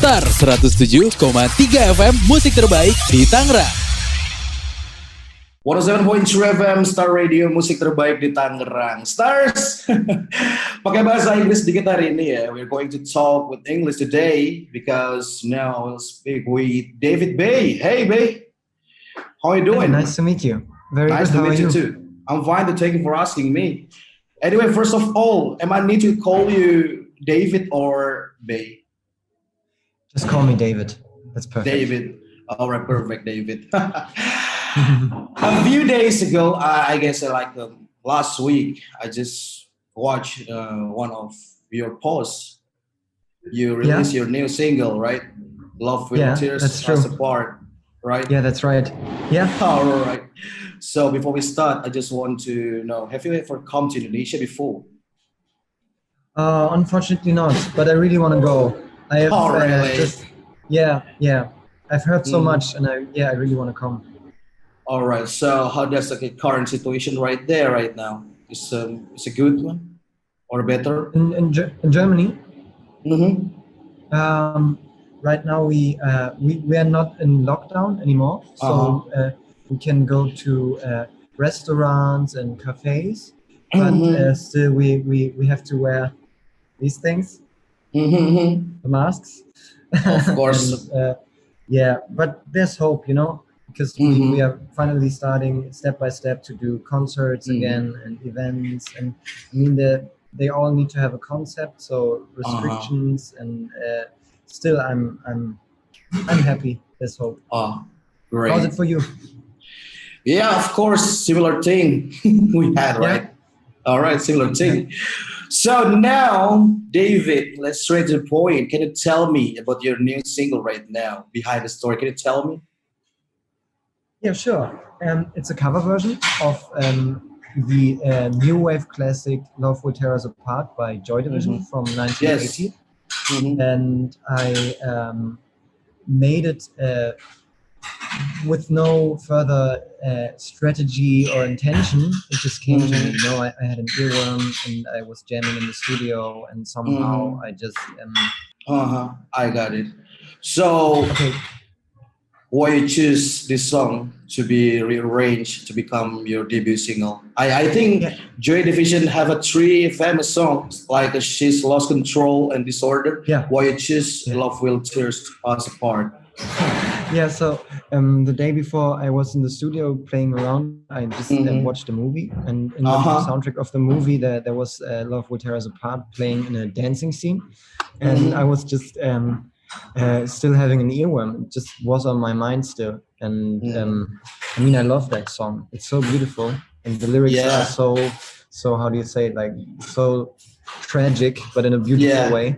Star 107,3 FM Musik Terbaik di Tangerang. 107.3 FM Star Radio Musik Terbaik di Tangerang. Stars, pakai bahasa Inggris sedikit hari ini ya. We're going to talk with English today because now we'll speak with David Bay. Hey Bay, how are you doing? Nice to meet you. Very nice good. to meet you too. I'm fine. Thank you for asking me. Anyway, first of all, am I need to call you David or Bay? Just call me David. That's perfect. David. All right, perfect, David. A few days ago, I guess last week, I just watched one of your posts. You released your new single, right? Love with Tears Us Apart, right? Yeah, that's right. Yeah. All right. So before we start, I just want to know, have you ever come to Indonesia before? Unfortunately not, but I really want to go. I have really? Yeah. I've heard so much, and I really want to come. All right. So how does the current situation right there, right now? Is a good one or better? In Germany. Mm-hmm. Right now we are not in lockdown anymore, so we can go to restaurants and cafes, but still we have to wear these things, the masks. Of course. And, but there's hope, because we are finally starting step by step to do concerts again and events, and I mean they all need to have a concept, so restrictions and still I'm happy. There's hope. Oh, great. How's it for you? Yeah, of course, similar thing we had, right? All right, similar thing. So now, David, let's straight to the point. Can you tell me about your new single right now, Behind the Story? Can you tell me? Yeah, sure. It's a cover version of the new wave classic Love Will Tear Us Apart by Joy Division from 1980. Yes. Mm-hmm. And I made it with no further strategy or intention. It just came to me. I had an earworm and I was jamming in the studio, and somehow I just I got it. So why you choose this song to be rearranged to become your debut single? I think Joy Division have 3 famous songs like She's Lost Control and Disorder. Yeah. Why you choose Love Will Tear Us Apart? Yeah, so the day before I was in the studio playing around, I just watched the movie, and in the soundtrack of the movie there was Love Will Tear Us Apart playing in a dancing scene, and I was just still having an earworm. It just was on my mind still, and I love that song. It's so beautiful, and the lyrics are so how do you say it, like so tragic, but in a beautiful way.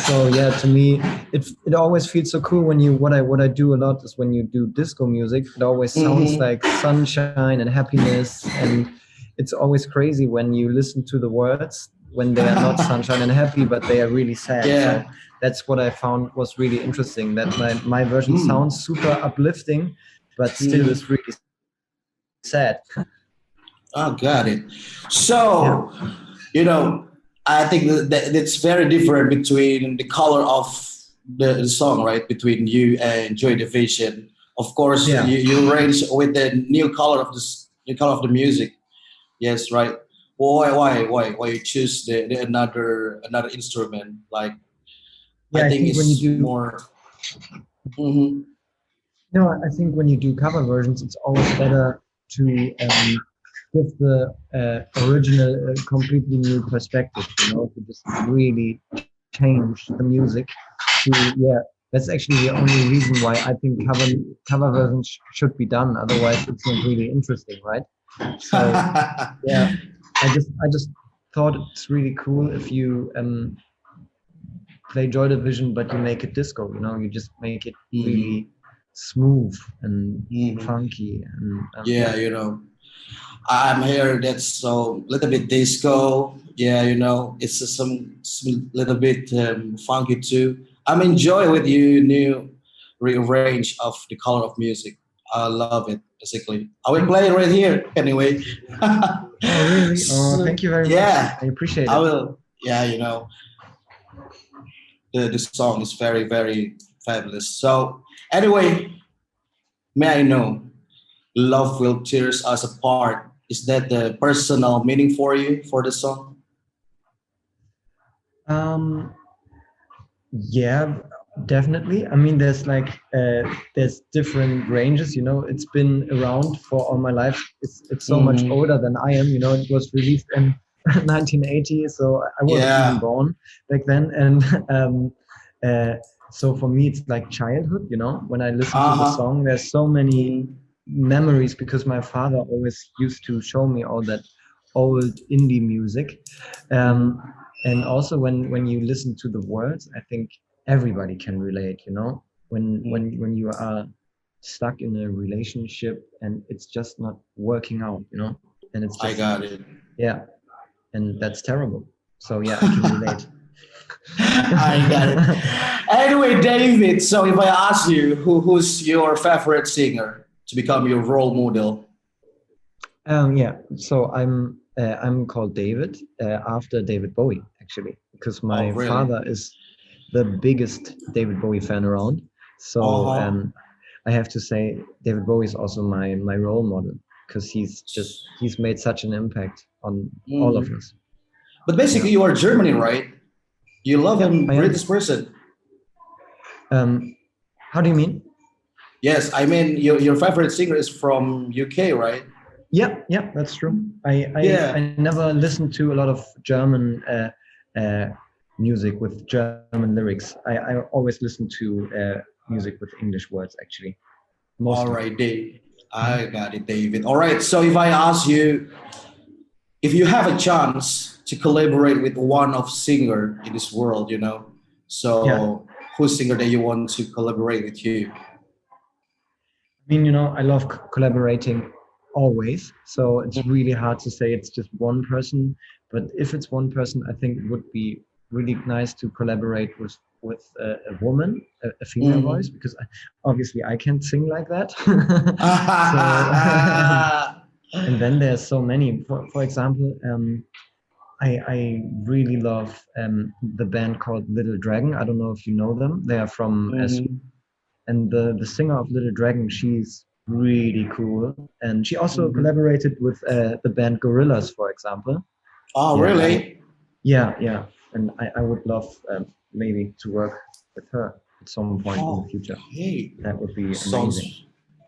So to me it always feels so cool when what I do a lot is when you do disco music, it always sounds like sunshine and happiness, and it's always crazy when you listen to the words when they are not sunshine and happy, but they are really sad. So that's what I found was really interesting, that my version sounds super uplifting, but still is really sad. Oh, got it. So I think that it's very different between the color of the song, right? Between you and Joy Division. Of course, you arrange with the new color of the music. Yes, right. Why you choose the another instrument? Like, I think it's when you do more. I think when you do cover versions, it's always better to give the original a completely new perspective, to just really change the music. That's actually the only reason why I think cover versions should be done. Otherwise, it's not really interesting, right? So I just thought it's really cool if you play Joy Division, but you make it disco. You just make it really smooth and funky, and I'm here. That's so little bit disco. It's some little bit funky too. I'm enjoying with you new rearrange of the color of music. I love it. Basically, I will play it right here. Anyway. Oh really? Oh, thank you very much. I appreciate it. I will. the song is very, very fabulous. So anyway, may I know, love will tear us apart. Is that the personal meaning for you for the song? Um, yeah, definitely. I mean, there's different ranges. It's been around for all my life. It's so much Mhm. older than I am. It was released in 1980, so I wasn't even Yeah. born back then. And uh, so for me, it's like childhood. When I listen to the Uh-huh. song, there's so many Mhm. memories because my father always used to show me all that old indie music. Um, Mhm. and also when you listen to the words, I think everybody can relate. When you are stuck in a relationship and it's just not working out, and it's I just, got it. yeah, and that's terrible. So yeah, I can relate. I got it. Anyway, David, so if I ask you who's your favorite singer to become your role model? Yeah, so I'm called David, after David Bowie, actually, because Oh, my really? father is the biggest David Bowie fan around. So Uh-huh. I have to say David Bowie is also my role model because he's made such an impact on all of Mhm. us. But Yeah, basically, you are German, right? You love yeah, him, I am. British person. Um, how do you mean? Yes, I mean your favorite singer is from UK, right? Yeah, yeah, that's true. Yeah. I never listened to a lot of German uh, music with German lyrics. I always listen to music with English words, actually, All mostly. right, Dave. Mhm. I got it, David. All right. So if I ask you, if you have a chance to collaborate with one of singer in this world, Yeah, so who's singer that you want to collaborate with you? I mean, I love collaborating always. So it's really hard to say it's just one person. But if it's one person, I think it would be really nice to collaborate with a woman, a female voice, Mhm. because obviously I can't sing like that. So, and then there's so many. For example, I really love the band called Little Dragon. I don't know if you know them. They are from Mhm. and the singer of Little Dragon, she's really cool, and she also Mhm. collaborated with the band Gorillaz, for example. Oh, Yeah, and I would, really? yeah, and I would love maybe to work with her at some point in the future. Okay. That would be amazing.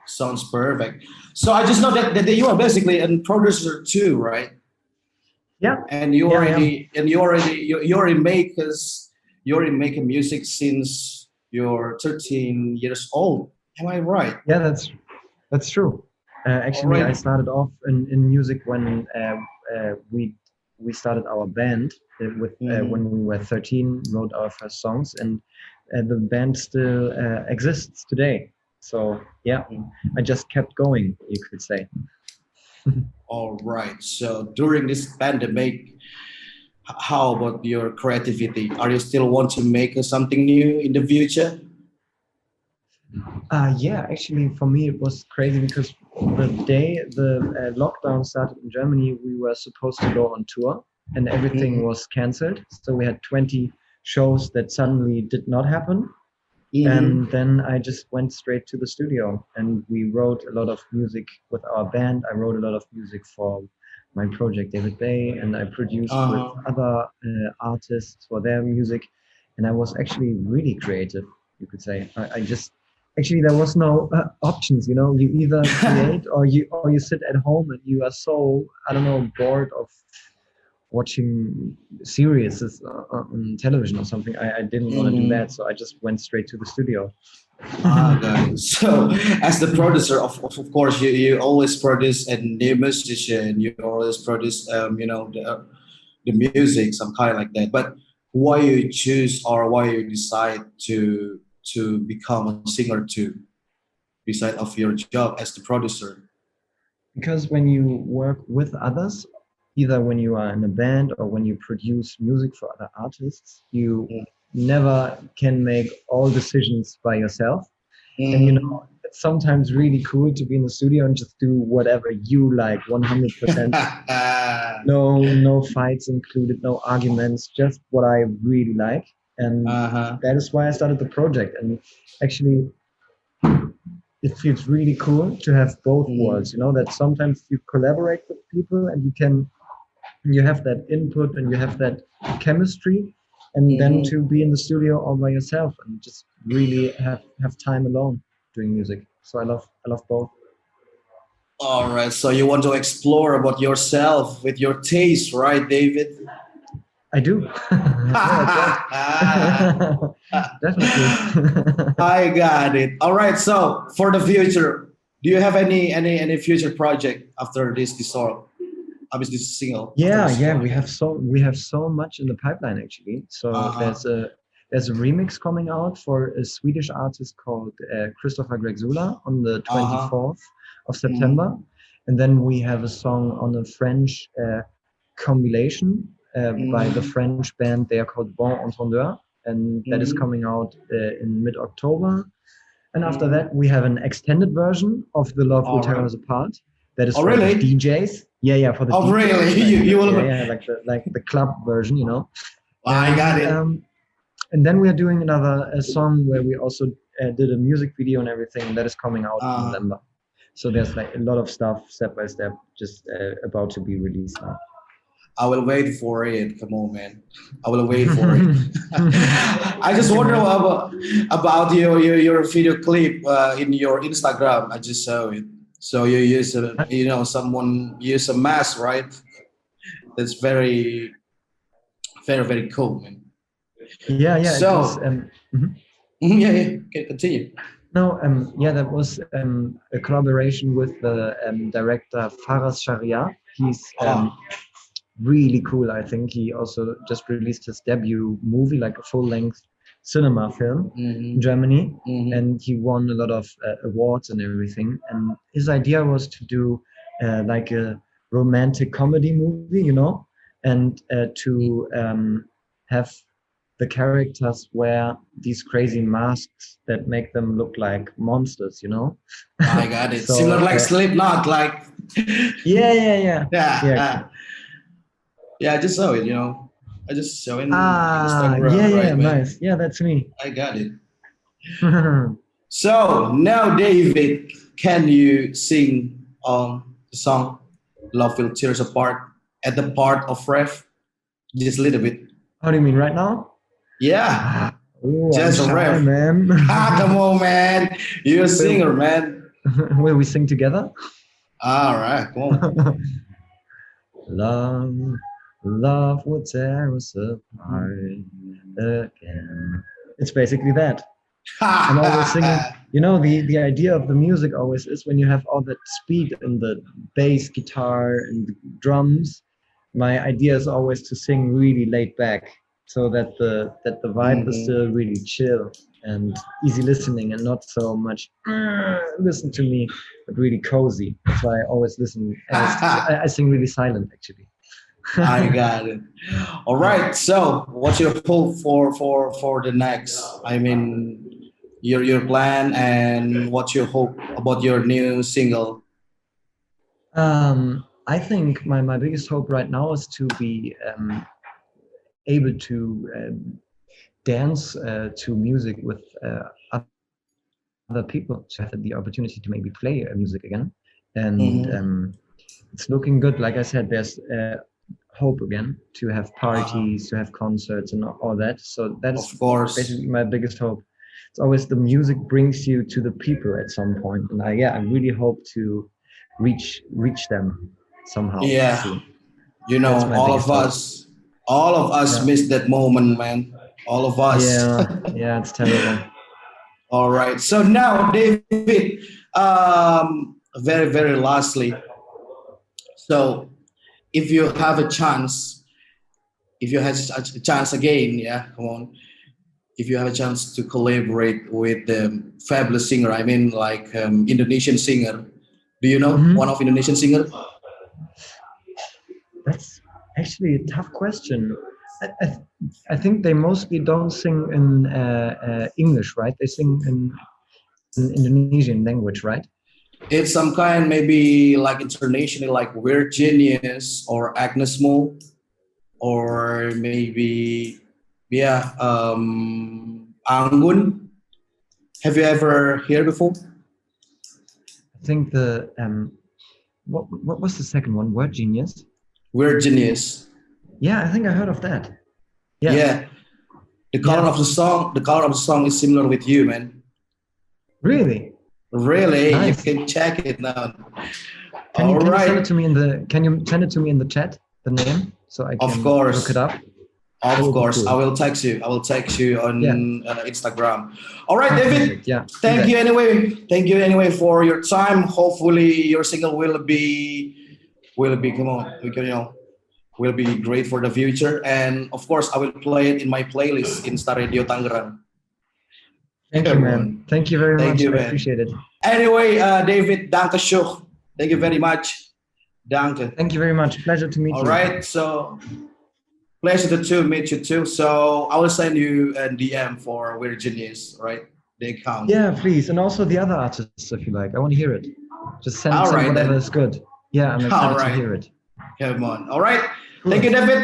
Sounds perfect. So I just know that you are basically a producer too, right? Yeah, And you yeah, I am. already and you already make us you already making music since you're 13 years old. Am I right? Yeah, that's true. All Actually, I right. started off in music when we started our band when we Mhm. were 13, wrote our first songs, and the band still exists today. So yeah, I just kept going, you could say. All right. So during this pandemic, how about your creativity? Are you still want to make something new in the future? Yeah, actually, for me, it was crazy because the day the lockdown started in Germany, we were supposed to go on tour and everything Mhm. was canceled. So we had 20 shows that suddenly did not happen. And Mhm. then I just went straight to the studio and we wrote a lot of music with our band. I wrote a lot of music for my project, David Bay, and I produced with Uh-huh. other artists for their music. And I was actually really creative, you could say. I just actually there was no options. You either create or you sit at home and you are so, I don't know, bored of watching series on television or something. I didn't want to do that, Mhm. so I just went straight to the studio. Ah, got it. So, as the producer, of course, you always produce a new musician. You always produce, the music, some kind like that. But why you choose or why you decide to become a singer too, beside of your job as the producer? Because when you work with others, either when you are in a band or when you produce music for other artists, you never can make all decisions by yourself. And Mm. it's sometimes really cool to be in the studio and just do whatever you like 100%. No fights included, no arguments, just what I really like. And Uh-huh. that is why I started the project. And actually, it feels really cool to have both worlds. You know, that sometimes you collaborate with people and you have that input and you have that chemistry, and then to be in the studio all by yourself and just really have time alone doing music. So I love both. All right. So you want to explore about yourself with your taste, right, David? I do. Definitely. I got it. All right. So for the future, do you have any future project after this song? Obviously, this single. After Yeah, this yeah, song. we have so much in the pipeline actually. So Uh-huh. there's a remix coming out for a Swedish artist called Christopher Gregzula on the Uh-huh. 24th of Mhm. September, and then we have a song on a French compilation by the Mhm. French band. They are called Bon Entendeur, and that is Mhm. coming out in mid-October. And after Mhm. that, we have an extended version of The Love Will All Tear right. Us Apart. That is Oh, for the really? DJs. Yeah, yeah, for the Oh, really? DJs, like You yeah, will. yeah, like the club version, you know. I got And it. and then we are doing another a song where we also did a music video and everything, and that is coming out in Uh, November. So there's like a lot of stuff step by step, just about to be released now. I will wait for it. Come on, man. I will wait for it. I just Thank you, wonder man. about your video clip in your Instagram. I just saw it. So you use someone use a mask, right? That's very cool, man. Yeah, yeah, it was. So Mhm. yeah, yeah. Okay, continue. No, yeah, that was a collaboration with the director Faraz Sharia. He's Oh. really cool. I think he also just released his debut movie, like a full-length cinema film in Mm-hmm. Germany, Mm-hmm. and he won a lot of awards and everything. And his idea was to do like a romantic comedy movie, you know, and to have the characters wear these crazy masks that make them look like monsters, you know. I got it. Similar So like Slipknot, like yeah, yeah, yeah, yeah, yeah. yeah. I just saw it. I just saw it in Ah, yeah, Instagram, yeah, right, man? nice. Yeah, that's me. I got it. So now, David, can you sing the song "Love Will Tear Us Apart" at the part of ref? Just a little bit. How do you mean right now? Yeah, Oh, I'm just a shy, ref. man. Ah, come on, man. You're a singer, man. Will we sing together? All right, come on. Love, love will tear us apart again. It's basically that. I'm always singing. You know, the idea of the music always is when you have all that speed in the bass guitar and the drums. My idea is always to sing really laid back, so that the vibe is Mhm. still really chill and easy listening, and not so much listen to me, but really cozy. That's why I always listen. I sing really silent, actually. I got it. All right. So, what's your hope for the next? I mean, your plan and what's your hope about your new single? I think my biggest hope right now is to be able to dance to music with other people, to have the opportunity to maybe play music again. And Mm-hmm. it's looking good. Like I said, there's hope again to have Uh, parties, to have concerts, and all that. So of that's course. basically my biggest hope. It's always the music brings you to the people at some point, and I really hope to reach them somehow Yeah. soon. That's my biggest hope. All of us Yeah, missed that moment, man. All of us. yeah, it's terrible. All right. So now, David, very lastly. So, if you have a chance, if you have a chance again, yeah, come on. If you have a chance to collaborate with the fabulous singer, I mean, like Indonesian singer. Do you know one Mhm. of Indonesian singer? That's actually a tough question. I, I, I think they mostly don't sing in English, right? They sing in Indonesian language, right? It's some kind maybe like internationally, like Weird Genius or Agnes Mo, or maybe Yeah, Anggun. Have you ever heard before? I think the what was the second one? Word Genius. We're Genius. Yeah, I think I heard of that. Yeah. Yeah. The color of the song. The color of the song is similar with you, man. Really? Really, Nice. you can check it now. Can you send it to me in the? Can you send it to me in the chat? The name, so I can look it up. Of course, cool. I will text you. On Instagram. All right, David. Yeah. Thank you anyway. Thank you anyway for your time. Hopefully, your single will be. Come on, will be great for the future. And of course, I will play it in my playlist in Star Radio Tangerang. Thank you, man. Thank you very much. I appreciate it. Anyway, David, danke schön. Thank you very much. Danke. Thank you very much. Pleasure to meet you. All right, so pleasure to meet you too. So I will send you a DM for We're Genius, right? The account. Yeah, please. And also the other artists, if you like. I want to hear it. Just send whatever is good. Yeah, I'm excited to hear it. Come on. All right. Thank you, David.